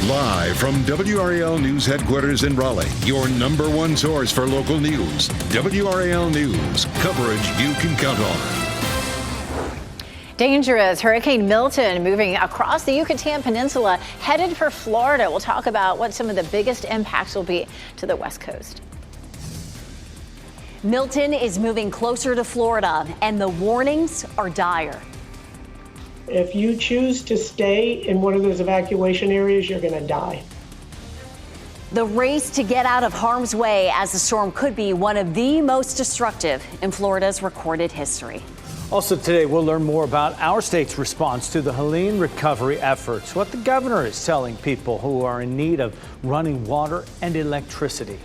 Live from WRAL News Headquarters in Raleigh, your number one source for local news. WRAL News, coverage you can count on. Dangerous Hurricane Milton moving across the Yucatan Peninsula, headed for Florida. We'll talk about what some of the biggest impacts will be to the West Coast. Milton is moving closer to Florida, and the warnings are dire. If you choose to stay in one of those evacuation areas, you're going to die. The race to get out of harm's way as the storm could be one of the most destructive in Florida's recorded history. Also today, we'll learn more about our state's response to the Helene recovery efforts, what the governor is telling people who are in need of running water and electricity.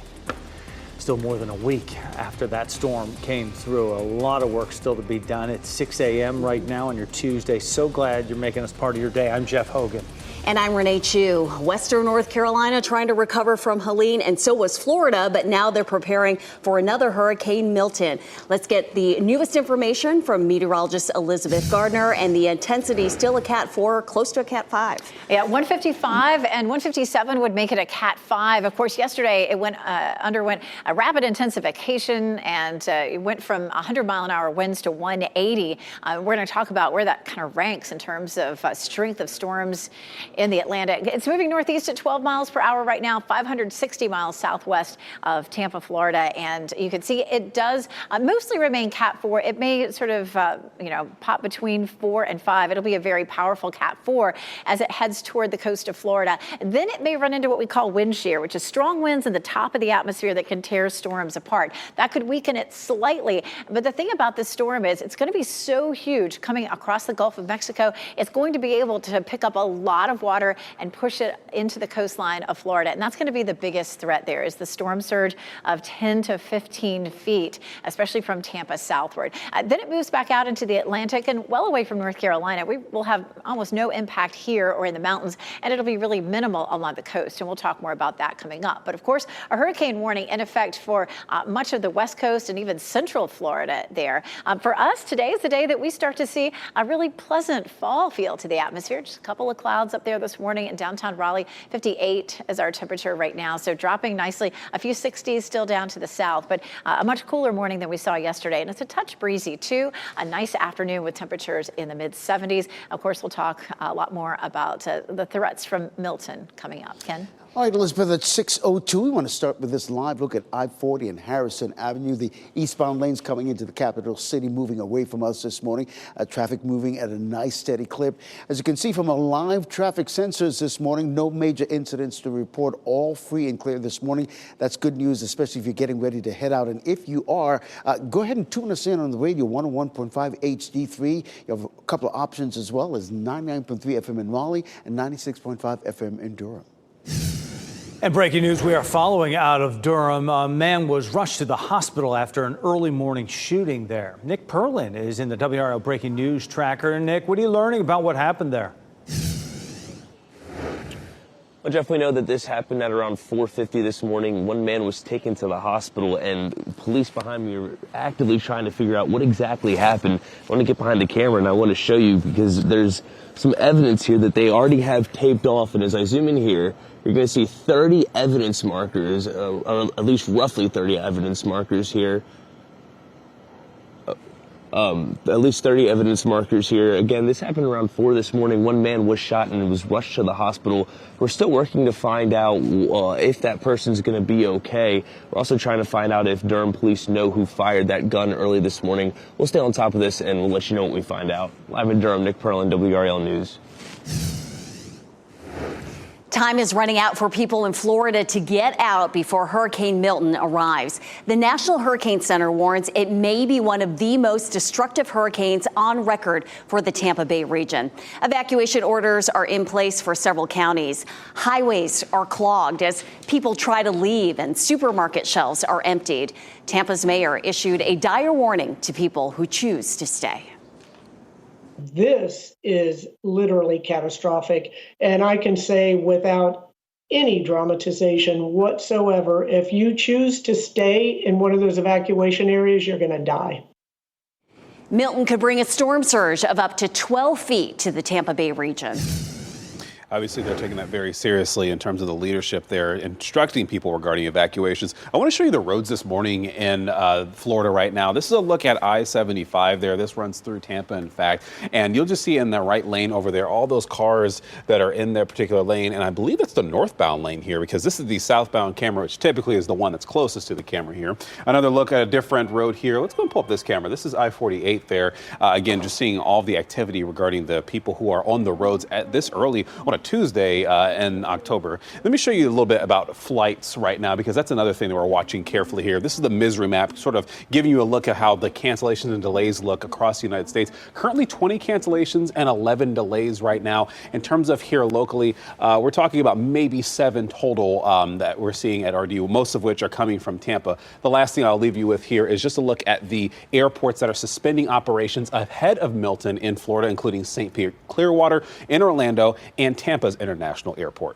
Still more than a week after that storm came through. A lot of work still to be done. It's 6 a.m. right now on your Tuesday. So glad you're making us part of your day. I'm Jeff Hogan. And I'm Renee Chu. Western North Carolina trying to recover from Helene, and so was Florida, but now they're preparing for another Hurricane Milton. Let's get the newest information from meteorologist Elizabeth Gardner, and the intensity still a Cat 4, close to a Cat 5. Yeah, 155 and 157 would make it a Cat 5. Of course, yesterday it underwent a rapid intensification, and it went from 100-mile-an-hour winds to 180. We're going to talk about where that kind of ranks in terms of strength of storms in the Atlantic. It's moving northeast at 12 miles per hour right now, 560 miles southwest of Tampa, Florida. And you can see it does mostly remain Cat 4. It may sort of, pop between 4 and 5. It'll be a very powerful Cat 4 as it heads toward the coast of Florida. Then it may run into what we call wind shear, which is strong winds in the top of the atmosphere that can tear storms apart. That could weaken it slightly. But the thing about this storm is it's going to be so huge coming across the Gulf of Mexico. It's going to be able to pick up a lot of water and push it into the coastline of Florida. And that's going to be the biggest threat there, is the storm surge of 10 to 15 feet, especially from Tampa southward. Then it moves back out into the Atlantic and well away from North Carolina. We will have almost no impact here or in the mountains, and it'll be really minimal along the coast. And we'll talk more about that coming up. But of course, a hurricane warning in effect for much of the West Coast and even central Florida there. For us, today is the day that we start to see a really pleasant fall feel to the atmosphere. Just a couple of clouds up there this morning in downtown Raleigh. 58 is our temperature right now, so dropping nicely. A few 60s still down to the south, but a much cooler morning than we saw yesterday. And it's a touch breezy too. A nice afternoon with temperatures in the mid 70s. Of course, we'll talk a lot more about the threats from Milton coming up. Ken? All right, Elizabeth, at 6:02, we want to start with this live look at I-40 and Harrison Avenue. The eastbound lanes coming into the capital city moving away from us this morning. Traffic moving at a nice steady clip. As you can see from our live traffic sensors this morning, no major incidents to report, all free and clear this morning. That's good news, especially if you're getting ready to head out. And if you are, go ahead and tune us in on the radio, 101.5 HD3. You have a couple of options as well as 99.3 FM in Raleigh and 96.5 FM in Durham. And breaking news we are following out of Durham. A man was rushed to the hospital after an early morning shooting there. Nick Perlin is in the WRAL Breaking News Tracker. Nick, what are you learning about what happened there? Well, Jeff, we know that this happened at around 4:50 this morning. One man was taken to the hospital, and police behind me are actively trying to figure out what exactly happened. I want to get behind the camera, and I want to show you because there's some evidence here that they already have taped off. And as I zoom in here, you're going to see 30 evidence markers, or at least roughly 30 evidence markers here. At least 30 evidence markers here. Again, this happened around 4 this morning. One man was shot and was rushed to the hospital. We're still working to find out if that person's going to be okay. We're also trying to find out if Durham police know who fired that gun early this morning. We'll stay on top of this and we'll let you know what we find out. Live in Durham, Nick Perlin, WRAL News. Time is running out for people in Florida to get out before Hurricane Milton arrives. The National Hurricane Center warns it may be one of the most destructive hurricanes on record for the Tampa Bay region. Evacuation orders are in place for several counties. Highways are clogged as people try to leave and supermarket shelves are emptied. Tampa's mayor issued a dire warning to people who choose to stay. This is literally catastrophic. And I can say without any dramatization whatsoever, if you choose to stay in one of those evacuation areas, you're going to die. Milton could bring a storm surge of up to 12 feet to the Tampa Bay region. Obviously, they're taking that very seriously in terms of the leadership there, instructing people regarding evacuations. I want to show you the roads this morning in Florida right now. This is a look at I-75 there. This runs through Tampa, in fact. And you'll just see in the right lane over there all those cars that are in their particular lane. And I believe it's the northbound lane here, because this is the southbound camera, which typically is the one that's closest to the camera here. Another look at a different road here. Let's go and pull up this camera. This is I-48 there. Again, just seeing all the activity regarding the people who are on the roads at this early on a Tuesday in October. Let me show you a little bit about flights right now, because that's another thing that we're watching carefully here. This is the misery map, sort of giving you a look at how the cancellations and delays look across the United States. Currently 20 cancellations and 11 delays right now. In terms of here locally, we're talking about maybe 7 total that we're seeing at RDU, most of which are coming from Tampa. The last thing I'll leave you with here is just a look at the airports that are suspending operations ahead of Milton in Florida, including St. Pete, Clearwater in Orlando, and Tampa's International Airport.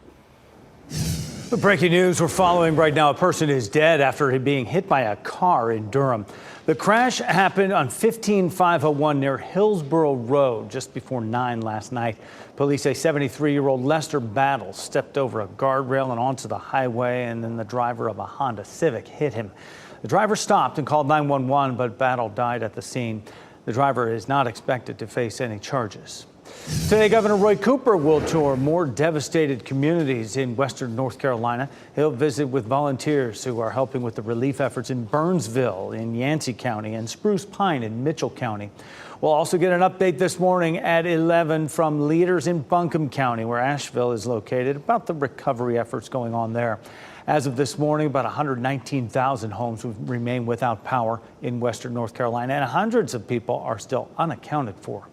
The breaking news we're following right now: a person is dead after being hit by a car in Durham. The crash happened on 15501 near Hillsborough Road just before 9 last night. Police say 73-year-old Lester Battle stepped over a guardrail and onto the highway, and then the driver of a Honda Civic hit him. The driver stopped and called 911, but Battle died at the scene. The driver is not expected to face any charges. Today, Governor Roy Cooper will tour more devastated communities in western North Carolina. He'll visit with volunteers who are helping with the relief efforts in Burnsville in Yancey County and Spruce Pine in Mitchell County. We'll also get an update this morning at 11 from leaders in Buncombe County, where Asheville is located, about the recovery efforts going on there. As of this morning, about 119,000 homes remain without power in western North Carolina, and hundreds of people are still unaccounted for.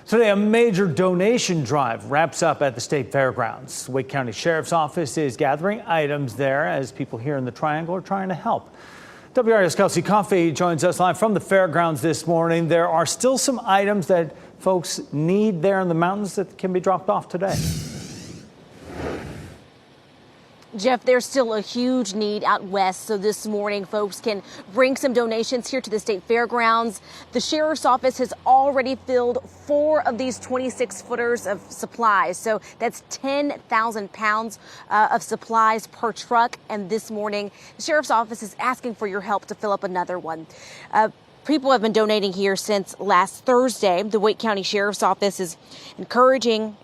Today, a major donation drive wraps up at the state fairgrounds. Wake County Sheriff's Office is gathering items there as people here in the Triangle are trying to help. WRAL's Kelsey Coffey joins us live from the fairgrounds this morning. There are still some items that folks need there in the mountains that can be dropped off today. Jeff, there's still a huge need out west, so this morning folks can bring some donations here to the state fairgrounds. The sheriff's office has already filled 4 of these 26-footers of supplies, so that's 10,000 pounds of supplies per truck. And this morning, the sheriff's office is asking for your help to fill up another one. People have been donating here since last Thursday. The Wake County Sheriff's Office is encouraging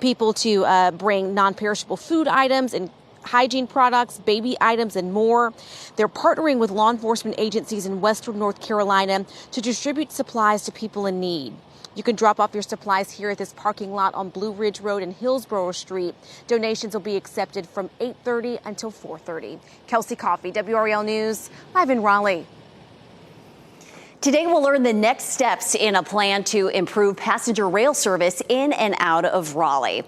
people to bring non-perishable food items and hygiene products, baby items, and more. They're partnering with law enforcement agencies in western North Carolina to distribute supplies to people in need. You can drop off your supplies here at this parking lot on Blue Ridge Road and Hillsborough Street. Donations will be accepted from 8:30 until 4:30. Kelsey Coffey, WRAL News, live in Raleigh. Today, we'll learn the next steps in a plan to improve passenger rail service in and out of Raleigh.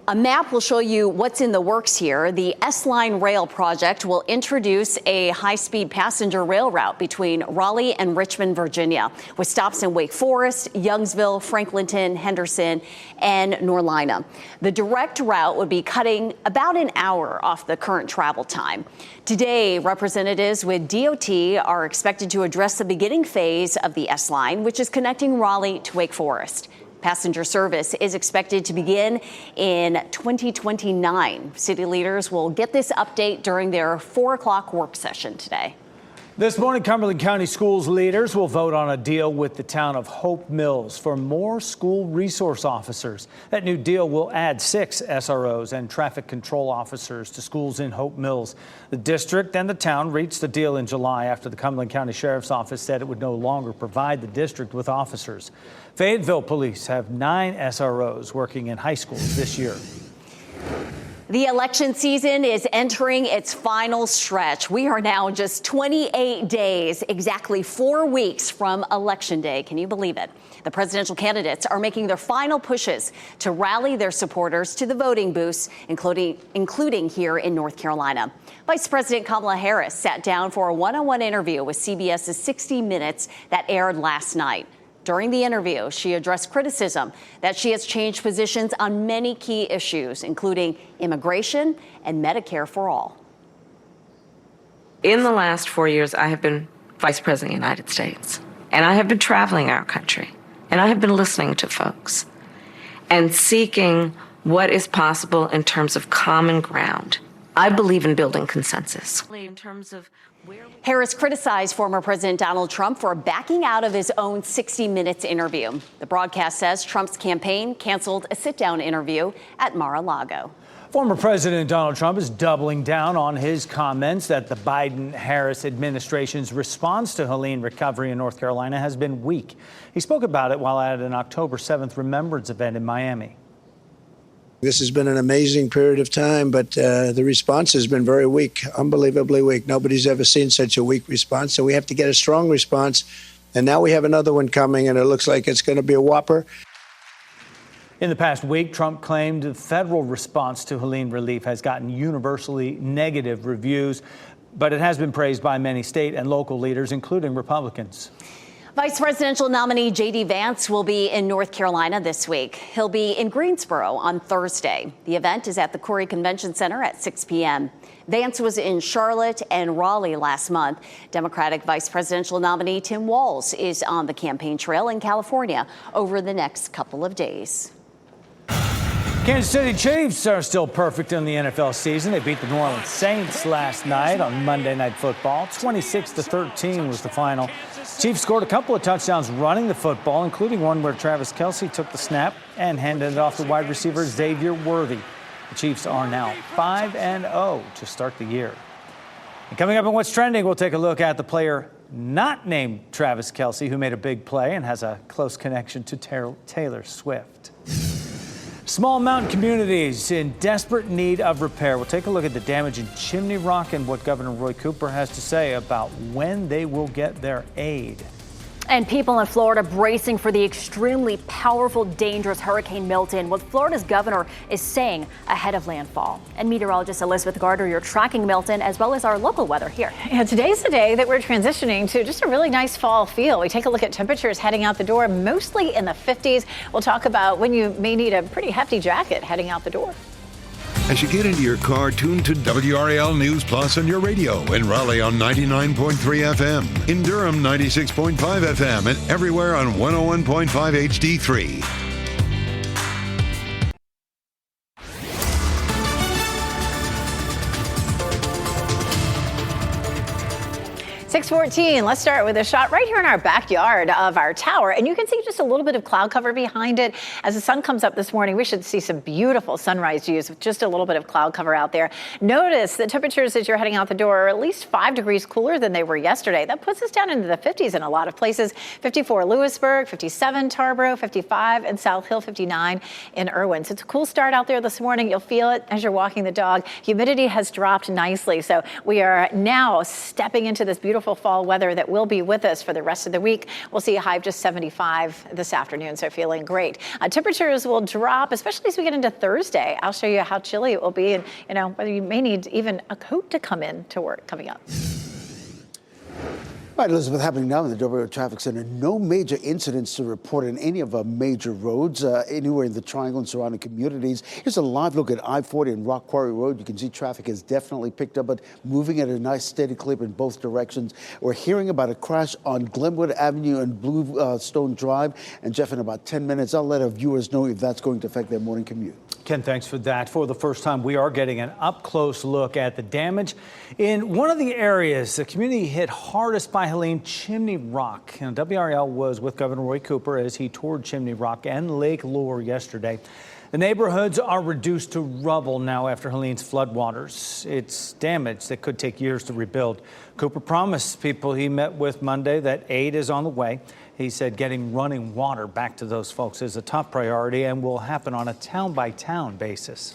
A map will show you what's in the works here. The S-Line Rail project will introduce a high-speed passenger rail route between Raleigh and Richmond, Virginia, with stops in Wake Forest, Youngsville, Franklinton, Henderson, and Norlina. The direct route would be cutting about an hour off the current travel time. Today, representatives with DOT are expected to address the beginning phase of the S-Line, which is connecting Raleigh to Wake Forest. Passenger service is expected to begin in 2029. City leaders will get this update during their 4 o'clock work session today. This morning, Cumberland County Schools leaders will vote on a deal with the town of Hope Mills for more school resource officers. That new deal will add 6 SROs and traffic control officers to schools in Hope Mills. The district and the town reached a deal in July after the Cumberland County Sheriff's Office said it would no longer provide the district with officers. Fayetteville police have 9 SROs working in high schools this year. The election season is entering its final stretch. We are now just 28 days, exactly 4 weeks from Election Day. Can you believe it? The presidential candidates are making their final pushes to rally their supporters to the voting booths, including here in North Carolina. Vice President Kamala Harris sat down for a one-on-one interview with CBS's 60 Minutes that aired last night. During the interview, she addressed criticism that she has changed positions on many key issues, including immigration and Medicare for all. In the last 4 years, I have been Vice President of the United States, and I have been traveling our country, and I have been listening to folks and seeking what is possible in terms of common ground. I believe in building consensus. In terms of Harris criticized former President Donald Trump for backing out of his own 60 Minutes interview. The broadcast says Trump's campaign canceled a sit-down interview at Mar-a-Lago. Former President Donald Trump is doubling down on his comments that the Biden-Harris administration's response to Helene recovery in North Carolina has been weak. He spoke about it while at an October 7th remembrance event in Miami. This has been an amazing period of time, but the response has been very weak, unbelievably weak. Nobody's ever seen such a weak response, so we have to get a strong response. And now we have another one coming, and it looks like it's going to be a whopper. In the past week, Trump claimed the federal response to Helene relief has gotten universally negative reviews, but it has been praised by many state and local leaders, including Republicans. Vice presidential nominee J.D. Vance will be in North Carolina this week. He'll be in Greensboro on Thursday. The event is at the Corey Convention Center at 6 p.m. Vance was in Charlotte and Raleigh last month. Democratic vice presidential nominee Tim Walz is on the campaign trail in California over the next couple of days. Kansas City Chiefs are still perfect in the NFL season. They beat the New Orleans Saints last night on Monday Night Football. 26-13 was the final. Chiefs scored a couple of touchdowns running the football, including one where Travis Kelce took the snap and handed it off to wide receiver Xavier Worthy. The Chiefs are now 5-0 to start the year. And coming up on What's Trending, we'll take a look at the player not named Travis Kelce, who made a big play and has a close connection to Taylor Swift. Small mountain communities in desperate need of repair. We'll take a look at the damage in Chimney Rock and what Governor Roy Cooper has to say about when they will get their aid. And people in Florida bracing for the extremely powerful, dangerous Hurricane Milton, what Florida's governor is saying ahead of landfall. And meteorologist Elizabeth Gardner, you're tracking Milton as well as our local weather here. Yeah, today's the day that we're transitioning to just a really nice fall feel. We take a look at temperatures heading out the door, mostly in the 50s. We'll talk about when you may need a pretty hefty jacket heading out the door. As you get into your car, tune to WRAL News Plus on your radio. In Raleigh on 99.3 FM. In Durham, 96.5 FM. And everywhere on 101.5 HD3. 6:14. Let's start with a shot right here in our backyard of our tower. And you can see just a little bit of cloud cover behind it. As the sun comes up this morning, we should see some beautiful sunrise views with just a little bit of cloud cover out there. Notice the temperatures as you're heading out the door are at least 5 degrees cooler than they were yesterday. That puts us down into the 50s in a lot of places. 54 Lewisburg, 57 Tarboro, 55 in South Hill, 59 in Irwin. So it's a cool start out there this morning. You'll feel it as you're walking the dog. Humidity has dropped nicely. So we are now stepping into this beautiful fall weather that will be with us for the rest of the week. We'll see a high of just 75 this afternoon, so feeling great. Temperatures will drop, especially as we get into Thursday. I'll show you how chilly it will be, and whether you may need even a coat to come in to work coming up. All right, Elizabeth, happening now in the WRAL Traffic Center. No major incidents to report in any of our major roads, anywhere in the Triangle and surrounding communities. Here's a live look at I-40 and Rock Quarry Road. You can see traffic has definitely picked up, but moving at a nice steady clip in both directions. We're hearing about a crash on Glenwood Avenue and Bluestone Drive. And Jeff, in about 10 minutes, I'll let our viewers know if that's going to affect their morning commute. Ken, thanks for that. For the first time, we are getting an up-close look at the damage in one of the areas the community hit hardest by Helene, Chimney Rock. WRAL was with Governor Roy Cooper as he toured Chimney Rock and Lake Lure yesterday. The neighborhoods are reduced to rubble now after Helene's floodwaters. It's damage that could take years to rebuild. Cooper promised people he met with Monday that aid is on the way. He said getting running water back to those folks is a top priority and will happen on a town-by-town basis.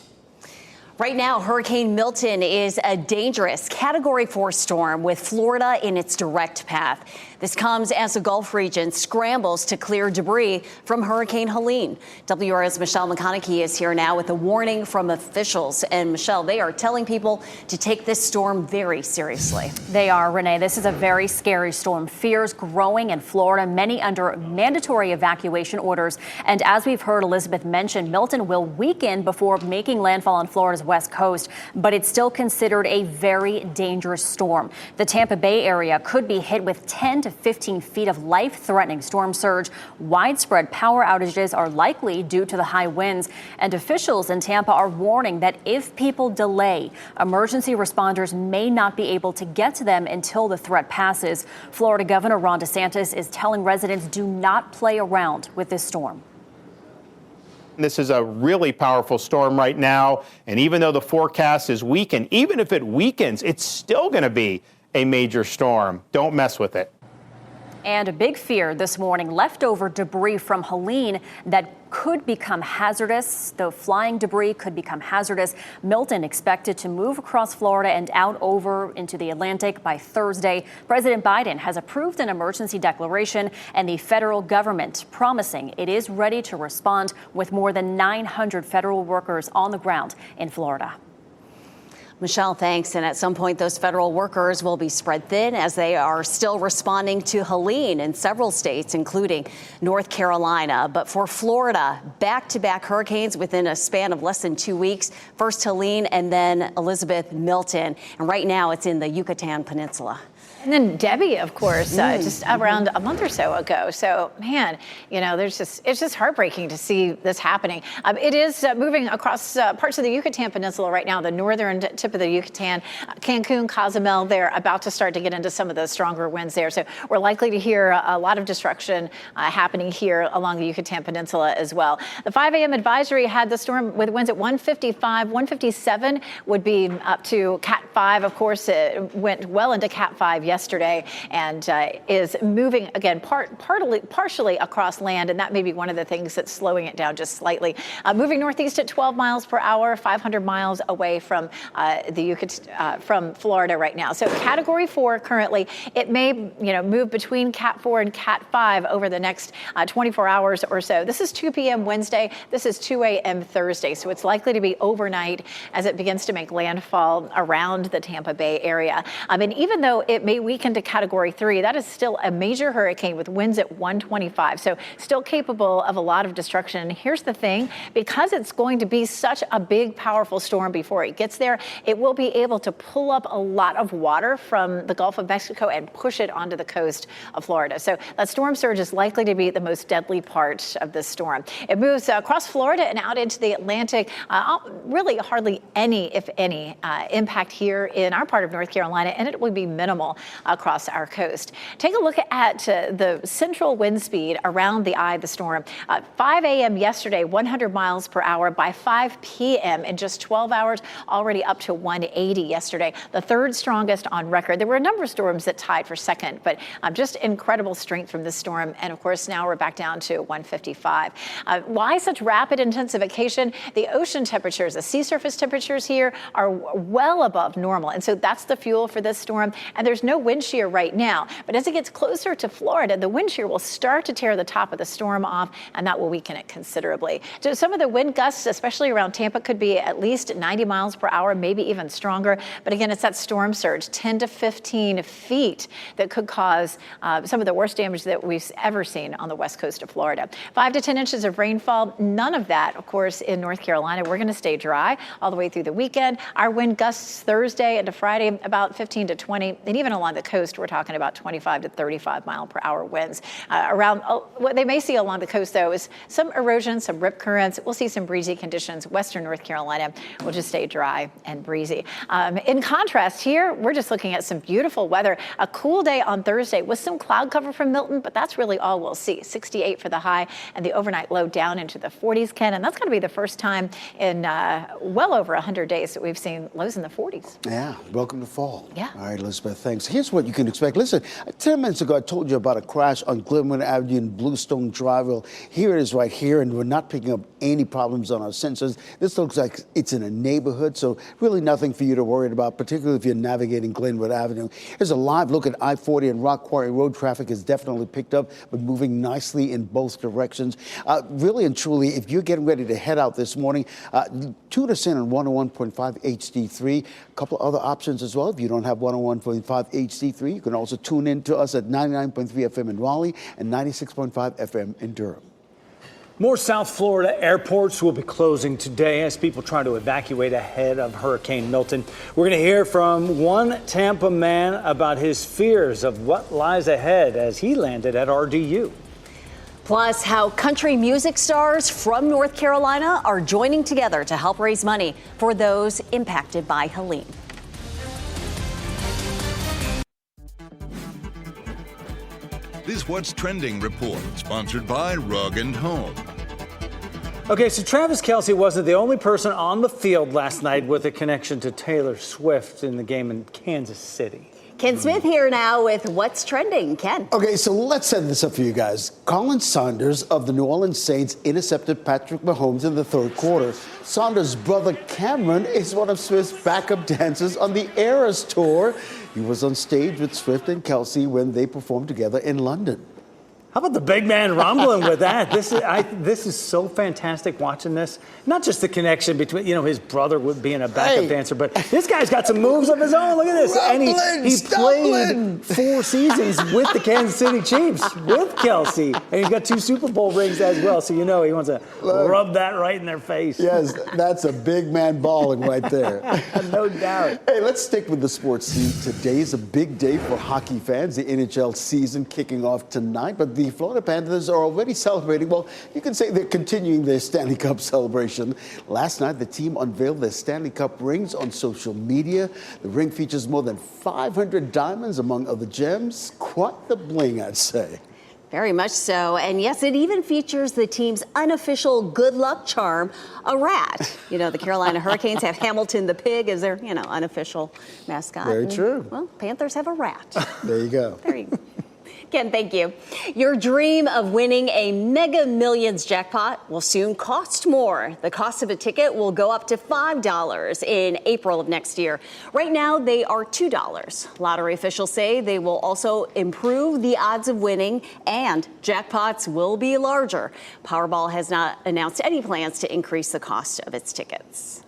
Right now, Hurricane Milton is a dangerous Category 4 storm with Florida in its direct path. This comes as the Gulf region scrambles to clear debris from Hurricane Helene. WRAL's Michelle McConaughey is here now with a warning from officials. And Michelle, they are telling people to take this storm very seriously. They are, Renee. This is a very scary storm. Fears growing in Florida, many under mandatory evacuation orders. And as we've heard Elizabeth mention, Milton will weaken before making landfall on Florida's west coast, but it's still considered a very dangerous storm. The Tampa Bay area could be hit with 10 to 15 feet of life-threatening storm surge. Widespread power outages are likely due to the high winds, and officials in Tampa are warning that if people delay, emergency responders may not be able to get to them until the threat passes. Florida Governor Ron DeSantis is telling residents do not play around with this storm. This is a really powerful storm right now, and even though the forecast is weakened, even if it weakens, it's still going to be a major storm. Don't mess with it. And a big fear this morning, leftover debris from Helene that could become hazardous. The flying debris could become hazardous. Milton expected to move across Florida and out over into the Atlantic by Thursday. President Biden has approved an emergency declaration, and the federal government promising it is ready to respond with more than 900 federal workers on the ground in Florida. Michelle, thanks. And at some point, those federal workers will be spread thin as they are still responding to Helene in several states, including North Carolina. But for Florida, back-to-back hurricanes within a span of less than 2 weeks. First Helene and then Elizabeth Milton. And right now it's in the Yucatan Peninsula. And then Debbie, of course, just around a month or so ago. So, man, you know, it's just heartbreaking to see this happening. It is moving across parts of the Yucatan Peninsula right now, the northern tip of the Yucatan, Cancun, Cozumel. They're about to start to get into some of the stronger winds there. So we're likely to hear a lot of destruction happening here along the Yucatan Peninsula as well. The 5 a.m. advisory had the storm with winds at 155, 157 would be up to Cat 5. Of course, it went well into Cat 5 yesterday and is moving again partially across land, and that may be one of the things that's slowing it down just slightly. Moving northeast at 12 miles per hour, 500 miles away from the Yucatan, from Florida right now. So Category 4 currently. It may move between Cat 4 and Cat 5 over the next 24 hours or so. This is 2 p.m. Wednesday. This is 2 a.m. Thursday. So it's likely to be overnight as it begins to make landfall around the Tampa Bay area. And even though it may weaken to Category 3, that is still a major hurricane with winds at 125. So still capable of a lot of destruction. And here's the thing, because it's going to be such a big, powerful storm before it gets there, it will be able to pull up a lot of water from the Gulf of Mexico and push it onto the coast of Florida. So that storm surge is likely to be the most deadly part of this storm. It moves across Florida and out into the Atlantic. Really hardly any, if any, impact here in our part of North Carolina, and it will be minimal across our coast. Take a look at the central wind speed around the eye of the storm. 5 a.m. yesterday, 100 miles per hour. By 5 p.m. in just 12 hours, already up to 180 yesterday, the third strongest on record. There were a number of storms that tied for second, but just incredible strength from this storm. And of course, now we're back down to 155. Why such rapid intensification? The ocean temperatures, the sea surface temperatures here are well above normal. And so that's the fuel for this storm. And there's no wind shear right now. But as it gets closer to Florida, the wind shear will start to tear the top of the storm off, and that will weaken it considerably. So some of the wind gusts, especially around Tampa, could be at least 90 miles per hour, maybe even stronger. But again, it's that storm surge, 10 to 15 feet, that could cause some of the worst damage that we've ever seen on the west coast of Florida. 5 to 10 inches of rainfall. None of that, of course, in North Carolina. We're going to stay dry all the way through the weekend. Our wind gusts Thursday into Friday, about 15 to 20. And even along the coast, we're talking about 25 to 35 mile per hour winds. What they may see along the coast, though, is some erosion, some rip currents. We'll see some breezy conditions. Western North Carolina will just stay dry and breezy. In contrast here, we're just looking at some beautiful weather. A cool day on Thursday with some cloud cover from Milton, but that's really all we'll see. 68 for the high and the overnight low down into the 40s, Ken. And that's going to be the first time in well over 100 days that we've seen lows in the 40s. Yeah, welcome to fall. Yeah. All right, Elizabeth, thanks. Here's what you can expect. Listen, 10 minutes ago, I told you about a crash on Glenwood Avenue in Bluestone Drive. Well, here it is right here, and we're not picking up any problems on our sensors. This looks like it's in a neighborhood, so really nothing for you to worry about, particularly if you're navigating Glenwood Avenue. Here's a live look at I-40 and Rock Quarry Road. Traffic has definitely picked up, but moving nicely in both directions. Really and truly, if you're getting ready to head out this morning, tune us in on 101.5 HD3. A couple other options as well. If you don't have 101.5 HD3, you can also tune in to us at 99.3 FM in Raleigh and 96.5 FM in Durham. More South Florida airports will be closing today as people try to evacuate ahead of Hurricane Milton. We're going to hear from one Tampa man about his fears of what lies ahead as he landed at RDU. Plus, how country music stars from North Carolina are joining together to help raise money for those impacted by Helene. This What's Trending report, sponsored by Rug & Home. Okay, so Travis Kelce wasn't the only person on the field last night with a connection to Taylor Swift in the game in Kansas City. Ken Smith here now with What's Trending. Ken. Okay, so let's set this up for you guys. Colin Saunders of the New Orleans Saints intercepted Patrick Mahomes in the third quarter. Saunders' brother Cameron is one of Swift's backup dancers on the Eras Tour. He was on stage with Swift and Kelce when they performed together in London. How about the big man rumbling with that? This is so fantastic watching this. Not just the connection between, his brother would being a backup dancer, but this guy's got some moves of his own. Look at this. Rumbling, and he played 4 seasons with the Kansas City Chiefs with Kelce. And he's got 2 Super Bowl rings as well. So he wants to rub that right in their face. Yes, that's a big man balling right there. No doubt. Hey, let's stick with the sports scene. Today is a big day for hockey fans. The NHL season kicking off tonight, but the Florida Panthers are already celebrating. Well, you can say they're continuing their Stanley Cup celebration. Last night, the team unveiled their Stanley Cup rings on social media. The ring features more than 500 diamonds, among other gems. Quite the bling, I'd say. Very much so. And yes, it even features the team's unofficial good luck charm, a rat. The Carolina Hurricanes have Hamilton the pig as their, unofficial mascot. Very true. Well, Panthers have a rat. There you go. There you go. Ken, thank you. Your dream of winning a Mega Millions jackpot will soon cost more. The cost of a ticket will go up to $5 in April of next year. Right now, they are $2. Lottery officials say they will also improve the odds of winning, and jackpots will be larger. Powerball has not announced any plans to increase the cost of its tickets.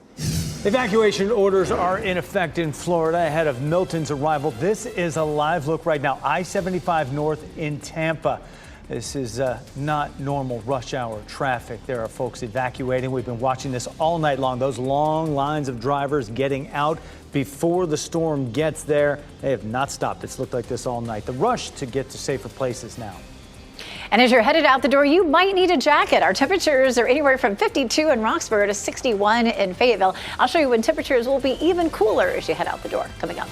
Evacuation orders are in effect in Florida ahead of Milton's arrival. This is a live look right now. I-75 North in Tampa. This is not normal rush hour traffic. There are folks evacuating. We've been watching this all night long. Those long lines of drivers getting out before the storm gets there. They have not stopped. It's looked like this all night. The rush to get to safer places now. And as you're headed out the door, you might need a jacket. Our temperatures are anywhere from 52 in Roxbury to 61 in Fayetteville. I'll show you when temperatures will be even cooler as you head out the door. Coming up.